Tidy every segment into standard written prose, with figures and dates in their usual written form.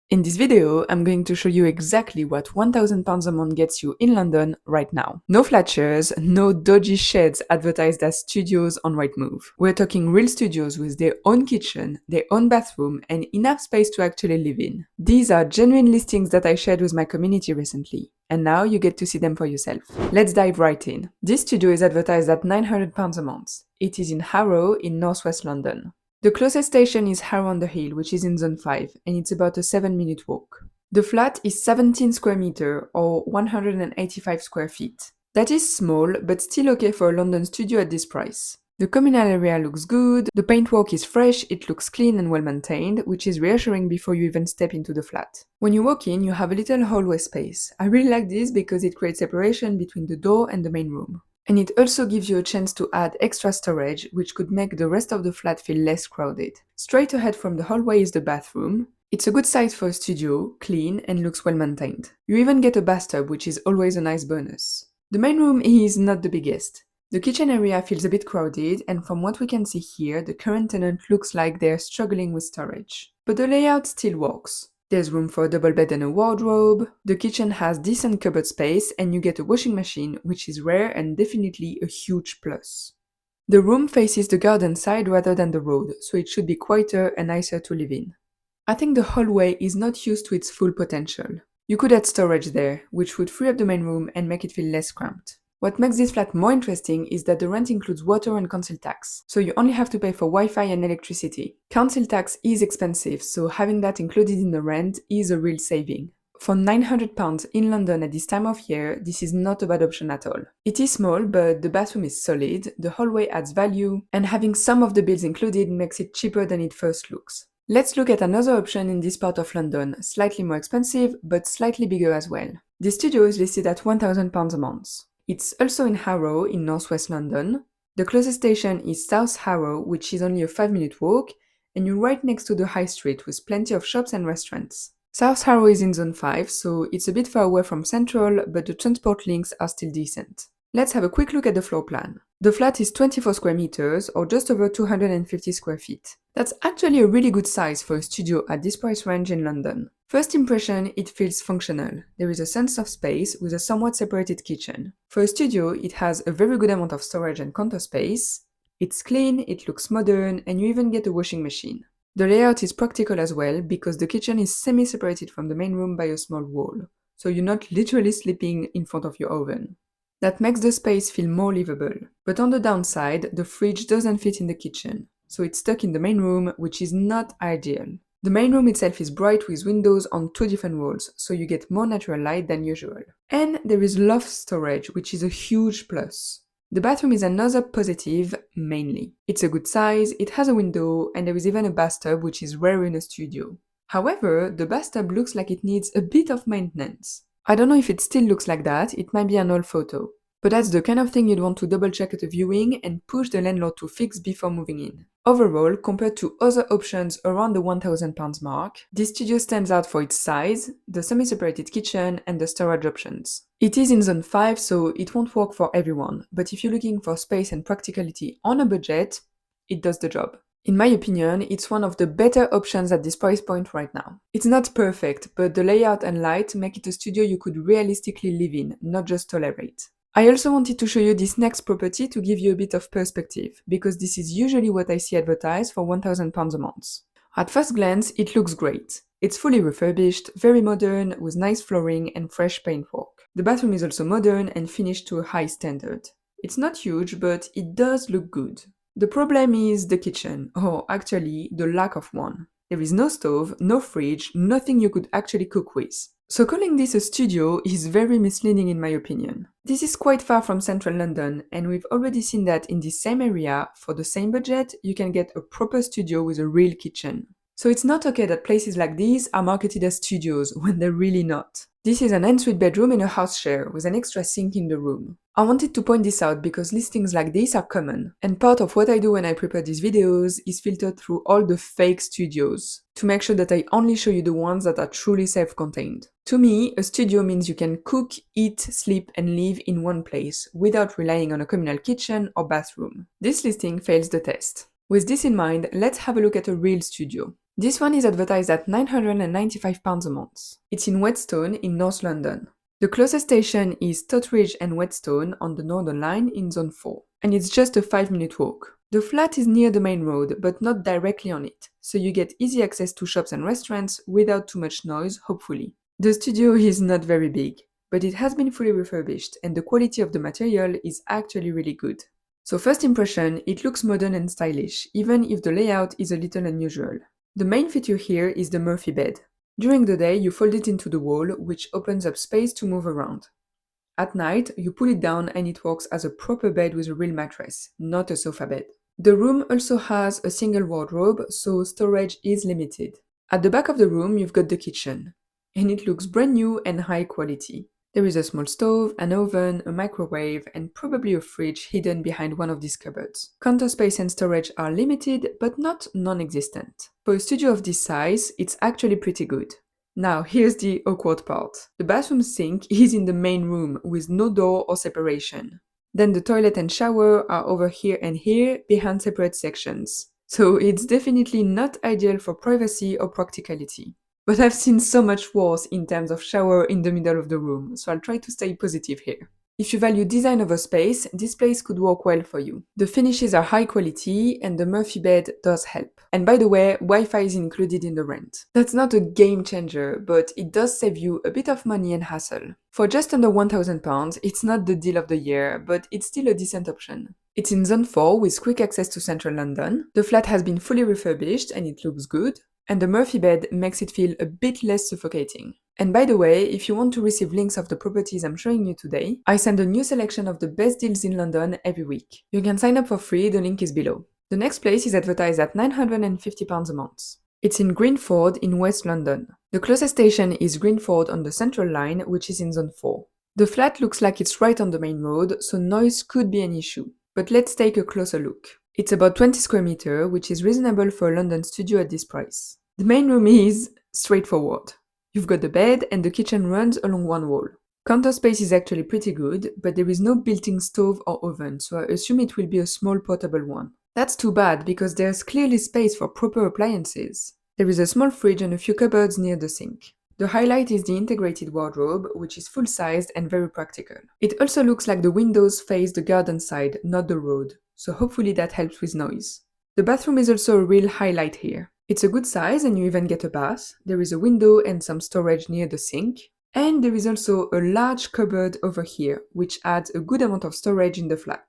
In this video, I'm going to show you exactly what £1,000 a month gets you in London right now. No flat shares, no dodgy sheds advertised as studios on Rightmove. We're talking real studios with their own kitchen, their own bathroom, and enough space to actually live in. These are genuine listings that I shared with my community recently, and now you get to see them for yourself. Let's dive right in. This studio is advertised at £900 a month. It is in Harrow in northwest London. The closest station is Harrow on the Hill, which is in Zone 5, and it's about a 7-minute walk. The flat is 17 square meter or 185 square feet. That is small, but still okay for a London studio at this price. The communal area looks good, the paintwork is fresh, it looks clean and well maintained, which is reassuring before you even step into the flat. When you walk in, you have a little hallway space. I really like this because it creates separation between the door and the main room. And it also gives you a chance to add extra storage, which could make the rest of the flat feel less crowded. Straight ahead from the hallway is the bathroom. It's a good size for a studio, clean, and looks well maintained. You even get a bathtub, which is always a nice bonus. The main room is not the biggest. The kitchen area feels a bit crowded, and from what we can see here, the current tenant looks like they're struggling with storage. But the layout still works. There's room for a double bed and a wardrobe, the kitchen has decent cupboard space, and you get a washing machine, which is rare and definitely a huge plus. The room faces the garden side rather than the road, so it should be quieter and nicer to live in. I think the hallway is not used to its full potential. You could add storage there, which would free up the main room and make it feel less cramped. What makes this flat more interesting is that the rent includes water and council tax, so you only have to pay for Wi-Fi and electricity. Council tax is expensive, so having that included in the rent is a real saving. For £900 in London at this time of year, this is not a bad option at all. It is small, but the bathroom is solid, the hallway adds value, and having some of the bills included makes it cheaper than it first looks. Let's look at another option in this part of London, slightly more expensive, but slightly bigger as well. This studio is listed at £1,000 a month. It's also in Harrow in northwest London. The closest station is South Harrow, which is only a 5-minute walk, and you're right next to the high street with plenty of shops and restaurants. South Harrow is in Zone 5, so it's a bit far away from Central, but the transport links are still decent. Let's have a quick look at the floor plan. The flat is 24 square meters, or just over 250 square feet. That's actually a really good size for a studio at this price range in London. First impression, it feels functional. There is a sense of space with a somewhat separated kitchen. For a studio, it has a very good amount of storage and counter space. It's clean, it looks modern, and you even get a washing machine. The layout is practical as well because the kitchen is semi-separated from the main room by a small wall, so you're not literally sleeping in front of your oven. That makes the space feel more livable. But on the downside, the fridge doesn't fit in the kitchen, so it's stuck in the main room, which is not ideal. The main room itself is bright with windows on 2 different walls, so you get more natural light than usual. And there is loft storage, which is a huge plus. The bathroom is another positive, mainly. It's a good size, it has a window, and there is even a bathtub, which is rare in a studio. However, the bathtub looks like it needs a bit of maintenance. I don't know if it still looks like that, it might be an old photo. But that's the kind of thing you'd want to double check at a viewing and push the landlord to fix before moving in. Overall, compared to other options around the £1,000 mark, this studio stands out for its size, the semi-separated kitchen, and the storage options. It is in Zone 5, so it won't work for everyone, but if you're looking for space and practicality on a budget, it does the job. In my opinion, it's one of the better options at this price point right now. It's not perfect, but the layout and light make it a studio you could realistically live in, not just tolerate. I also wanted to show you this next property to give you a bit of perspective, because this is usually what I see advertised for £1,000 a month. At first glance, it looks great. It's fully refurbished, very modern, with nice flooring and fresh paintwork. The bathroom is also modern and finished to a high standard. It's not huge, but it does look good. The problem is the kitchen, or actually, the lack of one. There is no stove, no fridge, nothing you could actually cook with. So calling this a studio is very misleading in my opinion. This is quite far from central London, and we've already seen that in this same area, for the same budget, you can get a proper studio with a real kitchen. So it's not okay that places like these are marketed as studios when they're really not. This is an ensuite bedroom in a house share with an extra sink in the room. I wanted to point this out because listings like this are common, and part of what I do when I prepare these videos is filter through all the fake studios to make sure that I only show you the ones that are truly self-contained. To me, a studio means you can cook, eat, sleep, and live in one place without relying on a communal kitchen or bathroom. This listing fails the test. With this in mind, let's have a look at a real studio. This one is advertised at £995 a month. It's in Whetstone in North London. The closest station is Totteridge and Whetstone on the Northern Line in Zone 4, and it's just a 5-minute walk. The flat is near the main road, but not directly on it, so you get easy access to shops and restaurants without too much noise, hopefully. The studio is not very big, but it has been fully refurbished, and the quality of the material is actually really good. So first impression, it looks modern and stylish, even if the layout is a little unusual. The main feature here is the Murphy bed. During the day, you fold it into the wall, which opens up space to move around. At night, you pull it down and it works as a proper bed with a real mattress, not a sofa bed. The room also has a single wardrobe, so storage is limited. At the back of the room, you've got the kitchen, and it looks brand new and high quality. There is a small stove, an oven, a microwave, and probably a fridge hidden behind one of these cupboards. Counter space and storage are limited, but not non-existent. For a studio of this size, it's actually pretty good. Now, here's the awkward part. The bathroom sink is in the main room with no door or separation. Then the toilet and shower are over here and here behind separate sections. So it's definitely not ideal for privacy or practicality. But I've seen so much worse in terms of shower in the middle of the room, so I'll try to stay positive here. If you value design over space, this place could work well for you. The finishes are high quality and the Murphy bed does help. And by the way, Wi-Fi is included in the rent. That's not a game changer, but it does save you a bit of money and hassle. For just under £1,000, it's not the deal of the year, but it's still a decent option. It's in Zone 4 with quick access to central London. The flat has been fully refurbished and it looks good. And the Murphy bed makes it feel a bit less suffocating. And by the way, if you want to receive links of the properties I'm showing you today, I send a new selection of the best deals in London every week. You can sign up for free, the link is below. The next place is advertised at £950 a month. It's in Greenford in West London. The closest station is Greenford on the Central Line, which is in Zone 4. The flat looks like it's right on the main road, so noise could be an issue. But let's take a closer look. It's about 20 square meters, which is reasonable for a London studio at this price. The main room is straightforward. You've got the bed and the kitchen runs along one wall. Counter space is actually pretty good, but there is no built-in stove or oven, so I assume it will be a small portable one. That's too bad because there's clearly space for proper appliances. There is a small fridge and a few cupboards near the sink. The highlight is the integrated wardrobe, which is full-sized and very practical. It also looks like the windows face the garden side, not the road, so hopefully that helps with noise. The bathroom is also a real highlight here. It's a good size and you even get a bath. There is a window and some storage near the sink. And there is also a large cupboard over here, which adds a good amount of storage in the flat.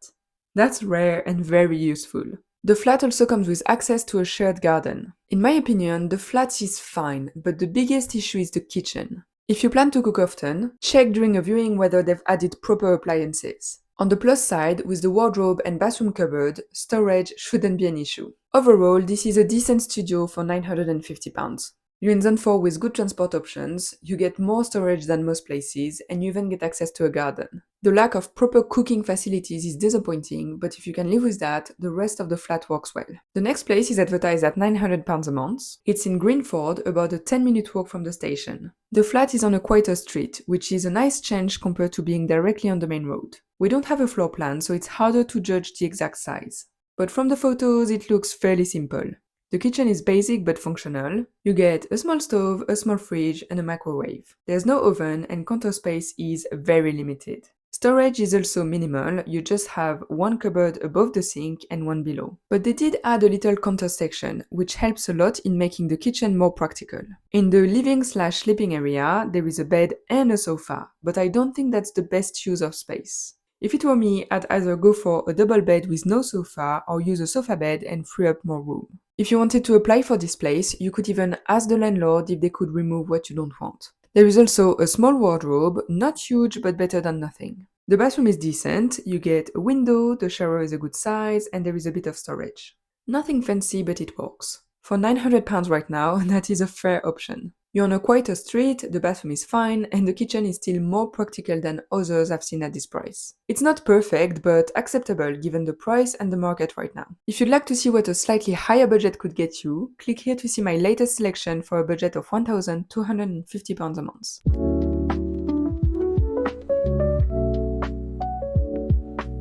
That's rare and very useful. The flat also comes with access to a shared garden. In my opinion, the flat is fine, but the biggest issue is the kitchen. If you plan to cook often, check during a viewing whether they've added proper appliances. On the plus side, with the wardrobe and bathroom cupboard, storage shouldn't be an issue. Overall, this is a decent studio for £950. You're in Zone 4 with good transport options, you get more storage than most places, and you even get access to a garden. The lack of proper cooking facilities is disappointing, but if you can live with that, the rest of the flat works well. The next place is advertised at £900 a month. It's in Greenford, about a 10-minute walk from the station. The flat is on a quieter street, which is a nice change compared to being directly on the main road. We don't have a floor plan, so it's harder to judge the exact size. But from the photos, it looks fairly simple. The kitchen is basic but functional. You get a small stove, a small fridge, and a microwave. There's no oven and counter space is very limited. Storage is also minimal, you just have one cupboard above the sink and one below. But they did add a little counter section, which helps a lot in making the kitchen more practical. In the living/sleeping area, there is a bed and a sofa, but I don't think that's the best use of space. If it were me, I'd either go for a double bed with no sofa or use a sofa bed and free up more room. If you wanted to apply for this place, you could even ask the landlord if they could remove what you don't want. There is also a small wardrobe, not huge but better than nothing. The bathroom is decent, you get a window, the shower is a good size, and there is a bit of storage. Nothing fancy, but it works. For £900 right now, that is a fair option. You're on a quieter street, the bathroom is fine, and the kitchen is still more practical than others I've seen at this price. It's not perfect, but acceptable given the price and the market right now. If you'd like to see what a slightly higher budget could get you, click here to see my latest selection for a budget of £1,250 a month.